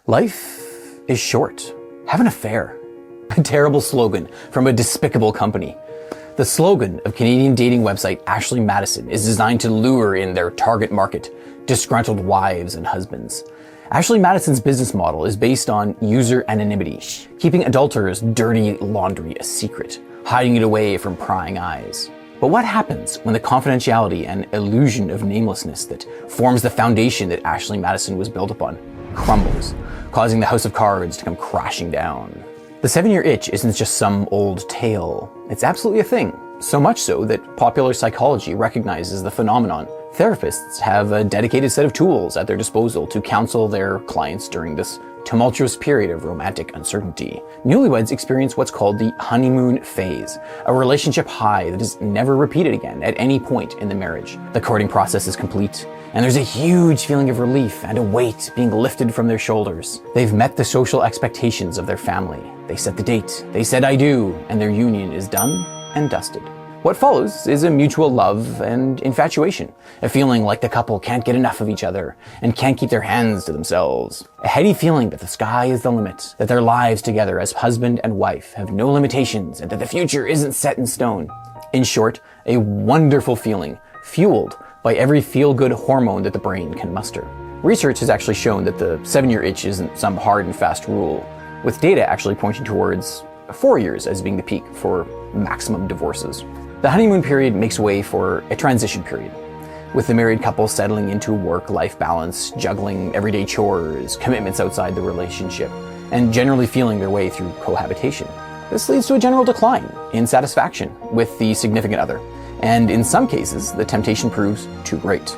Life is short. Have an affair. A terrible slogan from a despicable company. The slogan of Canadian dating website Ashley Madison is designed to lure in their target market, disgruntled wives and husbands. Ashley Madison's business model is based on user anonymity, keeping adulterers' dirty laundry a secret, hiding it away from prying eyes. But what happens when the confidentiality and illusion of namelessness that forms the foundation that Ashley Madison was built upon crumbles, causing the house of cards to come crashing down? The 7-year itch isn't just some old tale. It's absolutely a thing. So much so that popular psychology recognizes the phenomenon. Therapists have a dedicated set of tools at their disposal to counsel their clients during this tumultuous period of romantic uncertainty. Newlyweds experience what's called the honeymoon phase, a relationship high that is never repeated again at any point in the marriage. The courting process is complete, and there's a huge feeling of relief and a weight being lifted from their shoulders. They've met the social expectations of their family. They set the date, they said I do, and their union is done and dusted. What follows is a mutual love and infatuation, a feeling like the couple can't get enough of each other and can't keep their hands to themselves. A heady feeling that the sky is the limit, that their lives together as husband and wife have no limitations and that the future isn't set in stone. In short, a wonderful feeling, fueled by every feel-good hormone that the brain can muster. Research has actually shown that the 7-year itch isn't some hard and fast rule, with data actually pointing towards 4 years as being the peak for maximum divorces. The honeymoon period makes way for a transition period, with the married couple settling into work-life balance, juggling everyday chores, commitments outside the relationship, and generally feeling their way through cohabitation. This leads to a general decline in satisfaction with the significant other, and in some cases, the temptation proves too great.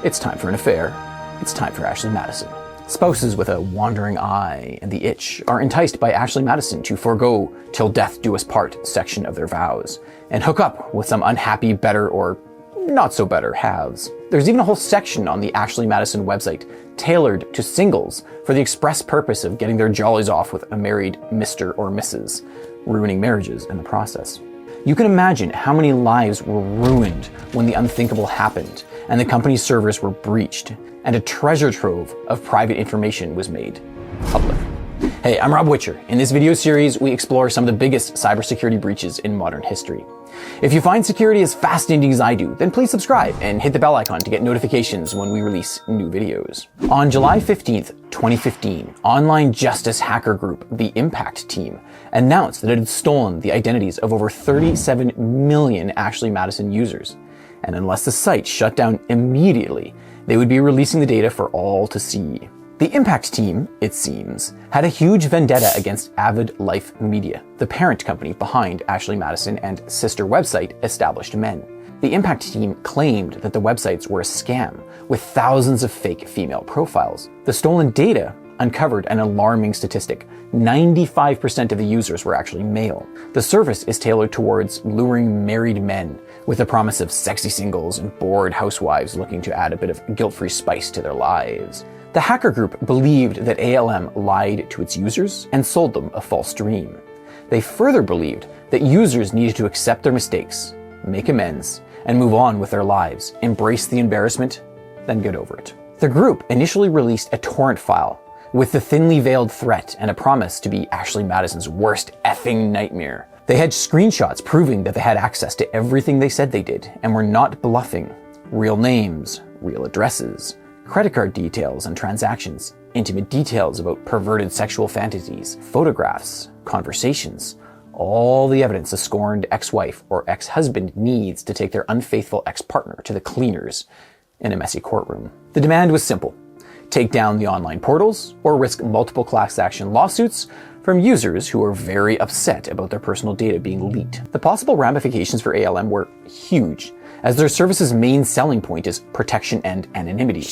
It's time for an affair. It's time for Ashley Madison. Spouses with a wandering eye and the itch are enticed by Ashley Madison to forego "till death do us part" section of their vows and hook up with some unhappy better or not so better halves. There's even a whole section on the Ashley Madison website tailored to singles for the express purpose of getting their jollies off with a married Mr. or Mrs., ruining marriages in the process. You can imagine how many lives were ruined when the unthinkable happened and the company's servers were breached and a treasure trove of private information was made public. Hey, I'm Rob Witcher. In this video series, we explore some of the biggest cybersecurity breaches in modern history. If you find security as fascinating as I do, then please subscribe and hit the bell icon to get notifications when we release new videos. On July 15th, 2015, online justice hacker group The Impact Team announced that it had stolen the identities of over 37 million Ashley Madison users. And unless the site shut down immediately, they would be releasing the data for all to see. The Impact Team, it seems, had a huge vendetta against Avid Life Media, the parent company behind Ashley Madison and sister website Established Men. The Impact Team claimed that the websites were a scam, with thousands of fake female profiles. The stolen data uncovered an alarming statistic. 95% of the users were actually male. The service is tailored towards luring married men with a promise of sexy singles and bored housewives looking to add a bit of guilt-free spice to their lives. The hacker group believed that ALM lied to its users and sold them a false dream. They further believed that users needed to accept their mistakes, make amends, and move on with their lives, embrace the embarrassment, then get over it. The group initially released a torrent file with the thinly veiled threat and a promise to be Ashley Madison's worst effing nightmare. They had screenshots proving that they had access to everything they said they did and were not bluffing. Real names, real addresses, credit card details and transactions, intimate details about perverted sexual fantasies, photographs, conversations, all the evidence a scorned ex-wife or ex-husband needs to take their unfaithful ex-partner to the cleaners in a messy courtroom. The demand was simple: take down the online portals or risk multiple class action lawsuits from users who are very upset about their personal data being leaked. The possible ramifications for ALM were huge, as their service's main selling point is protection and anonymity.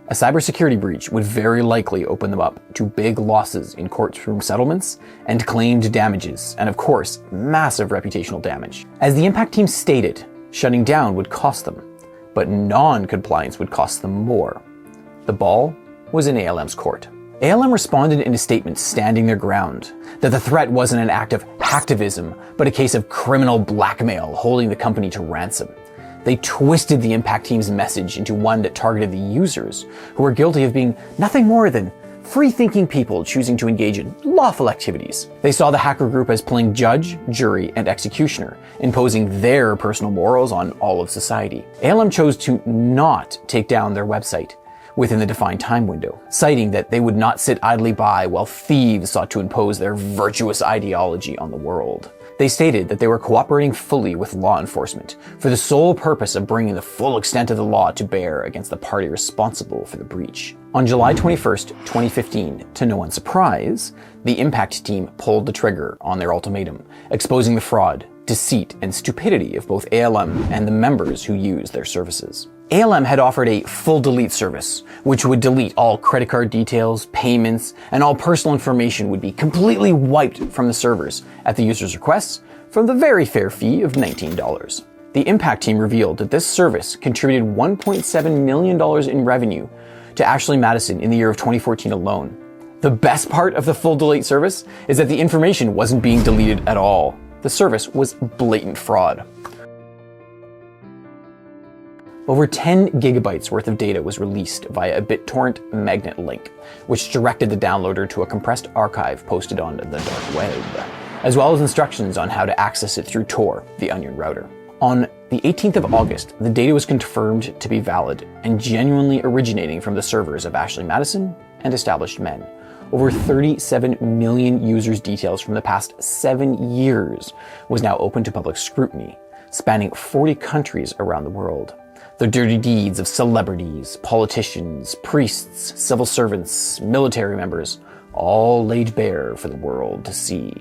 A cybersecurity breach would very likely open them up to big losses in courtroom settlements and claimed damages, and of course, massive reputational damage. As the Impact Team stated, shutting down would cost them, but non-compliance would cost them more. The ball was in ALM's court. ALM responded in a statement standing their ground, that the threat wasn't an act of hacktivism, but a case of criminal blackmail holding the company to ransom. They twisted the Impact Team's message into one that targeted the users, who were guilty of being nothing more than free-thinking people choosing to engage in lawful activities. They saw the hacker group as playing judge, jury, and executioner, imposing their personal morals on all of society. ALM chose to not take down their website within the defined time window, citing that they would not sit idly by while thieves sought to impose their virtuous ideology on the world. They stated that they were cooperating fully with law enforcement for the sole purpose of bringing the full extent of the law to bear against the party responsible for the breach. On July 21st, 2015, to no one's surprise, the Impact team pulled the trigger on their ultimatum, exposing the fraud, deceit, and stupidity of both ALM and the members who used their services. ALM had offered a full delete service, which would delete all credit card details, payments, and all personal information would be completely wiped from the servers at the user's request for the very fair fee of $19. The Impact team revealed that this service contributed $1.7 million in revenue to Ashley Madison in the year of 2014 alone. The best part of the full delete service is that the information wasn't being deleted at all. The service was blatant fraud. Over 10 gigabytes worth of data was released via a BitTorrent magnet link, which directed the downloader to a compressed archive posted on the dark web, as well as instructions on how to access it through Tor, the Onion router. On the 18th of August, the data was confirmed to be valid and genuinely originating from the servers of Ashley Madison and established men. Over 37 million users' details from the past 7 years was now open to public scrutiny, spanning 40 countries around the world. The dirty deeds of celebrities, politicians, priests, civil servants, military members, all laid bare for the world to see.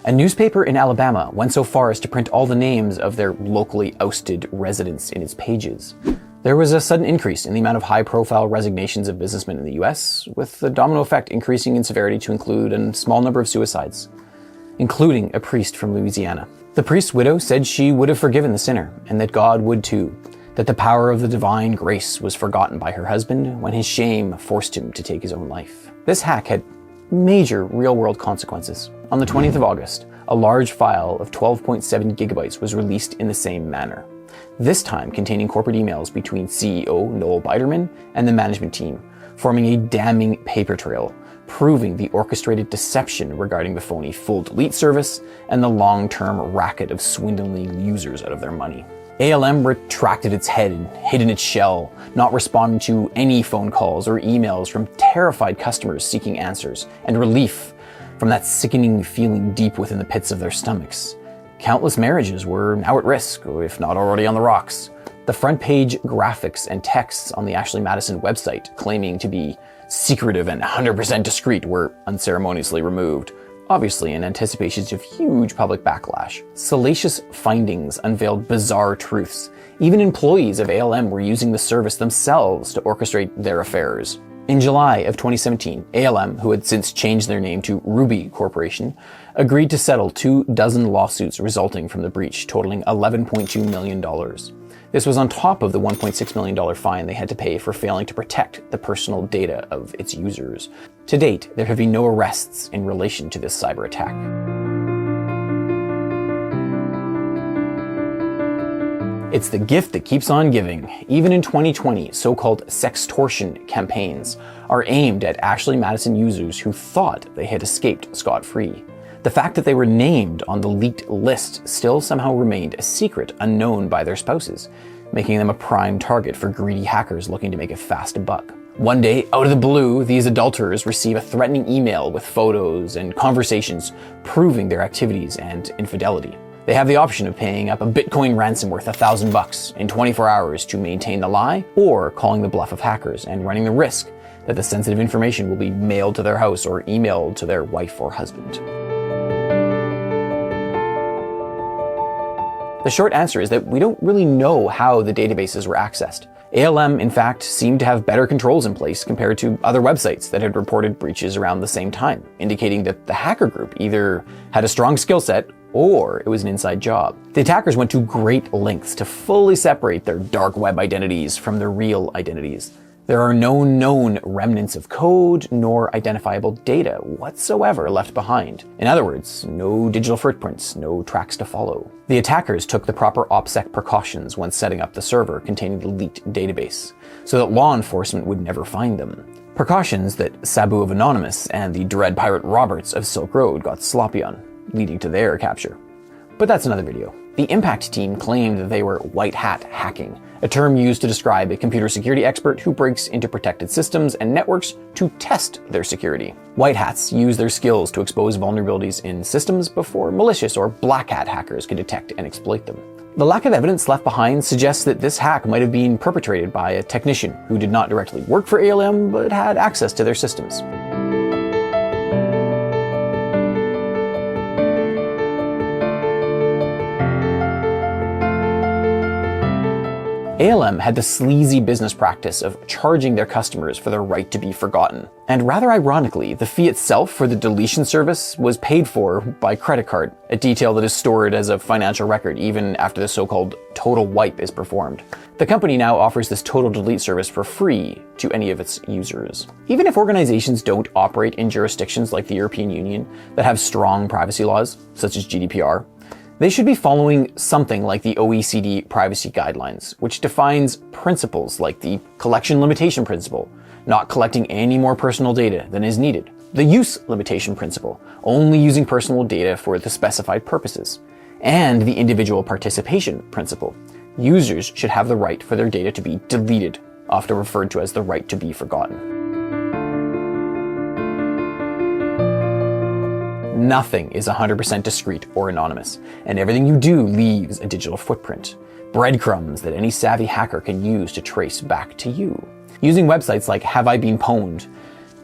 A newspaper in Alabama went so far as to print all the names of their locally ousted residents in its pages. There was a sudden increase in the amount of high-profile resignations of businessmen in the US, with the domino effect increasing in severity to include a small number of suicides, including a priest from Louisiana. The priest's widow said she would have forgiven the sinner, and that God would too, that the power of the divine grace was forgotten by her husband when his shame forced him to take his own life. This hack had major real-world consequences. On the 20th of August, a large file of 12.7 gigabytes was released in the same manner, this time containing corporate emails between CEO Noel Biderman and the management team, forming a damning paper trail, proving the orchestrated deception regarding the phony full delete service and the long-term racket of swindling users out of their money. ALM retracted its head and hid in its shell, not responding to any phone calls or emails from terrified customers seeking answers and relief from that sickening feeling deep within the pits of their stomachs. Countless marriages were now at risk, or if not already on the rocks. The front page graphics and texts on the Ashley Madison website, claiming to be secretive and 100% discreet, were unceremoniously removed, obviously in anticipation of huge public backlash. Salacious findings unveiled bizarre truths. Even employees of ALM were using the service themselves to orchestrate their affairs. In July of 2017, ALM, who had since changed their name to Ruby Corporation, agreed to settle 24 lawsuits resulting from the breach, totaling $11.2 million. This was on top of the $1.6 million fine they had to pay for failing to protect the personal data of its users. To date, there have been no arrests in relation to this cyber attack. It's the gift that keeps on giving. Even in 2020, so-called sextortion campaigns are aimed at Ashley Madison users who thought they had escaped scot-free. The fact that they were named on the leaked list still somehow remained a secret unknown by their spouses, making them a prime target for greedy hackers looking to make a fast buck. One day, out of the blue, these adulterers receive a threatening email with photos and conversations proving their activities and infidelity. They have the option of paying up a Bitcoin ransom worth $1,000 in 24 hours to maintain the lie, or calling the bluff of hackers and running the risk that the sensitive information will be mailed to their house or emailed to their wife or husband. The short answer is that we don't really know how the databases were accessed. ALM, in fact, seemed to have better controls in place compared to other websites that had reported breaches around the same time, indicating that the hacker group either had a strong skill set or it was an inside job. The attackers went to great lengths to fully separate their dark web identities from their real identities. There are no known remnants of code nor identifiable data whatsoever left behind. In other words, no digital footprints, no tracks to follow. The attackers took the proper OPSEC precautions when setting up the server containing the leaked database, so that law enforcement would never find them. Precautions that Sabu of Anonymous and the Dread Pirate Roberts of Silk Road got sloppy on, leading to their capture. But that's another video. The Impact team claimed that they were white hat hacking, a term used to describe a computer security expert who breaks into protected systems and networks to test their security. White hats use their skills to expose vulnerabilities in systems before malicious or black hat hackers can detect and exploit them. The lack of evidence left behind suggests that this hack might have been perpetrated by a technician who did not directly work for ALM but had access to their systems. ALM had the sleazy business practice of charging their customers for their right to be forgotten. And rather ironically, the fee itself for the deletion service was paid for by credit card, a detail that is stored as a financial record even after the so-called total wipe is performed. The company now offers this total delete service for free to any of its users. Even if organizations don't operate in jurisdictions like the European Union that have strong privacy laws, such as GDPR, they should be following something like the OECD privacy guidelines, which defines principles like the collection limitation principle, not collecting any more personal data than is needed, the use limitation principle, only using personal data for the specified purposes, and the individual participation principle. Users should have the right for their data to be deleted, often referred to as the right to be forgotten. Nothing is 100% discreet or anonymous, and everything you do leaves a digital footprint. Breadcrumbs that any savvy hacker can use to trace back to you. Using websites like Have I Been Pwned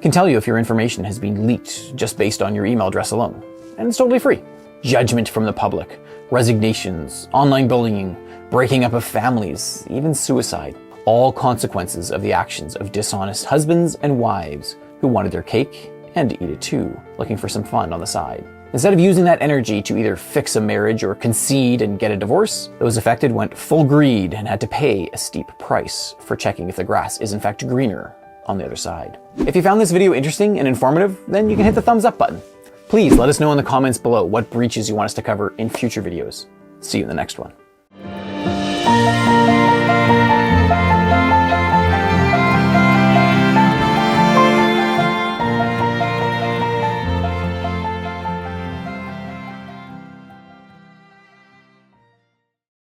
can tell you if your information has been leaked just based on your email address alone, and it's totally free. Judgment from the public, resignations, online bullying, breaking up of families, even suicide. All consequences of the actions of dishonest husbands and wives who wanted their cake and eat it too, looking for some fun on the side. Instead of using that energy to either fix a marriage or concede and get a divorce, those affected went full greed and had to pay a steep price for checking if the grass is in fact greener on the other side. If you found this video interesting and informative, then you can hit the thumbs up button. Please let us know in the comments below what breaches you want us to cover in future videos. See you in the next one.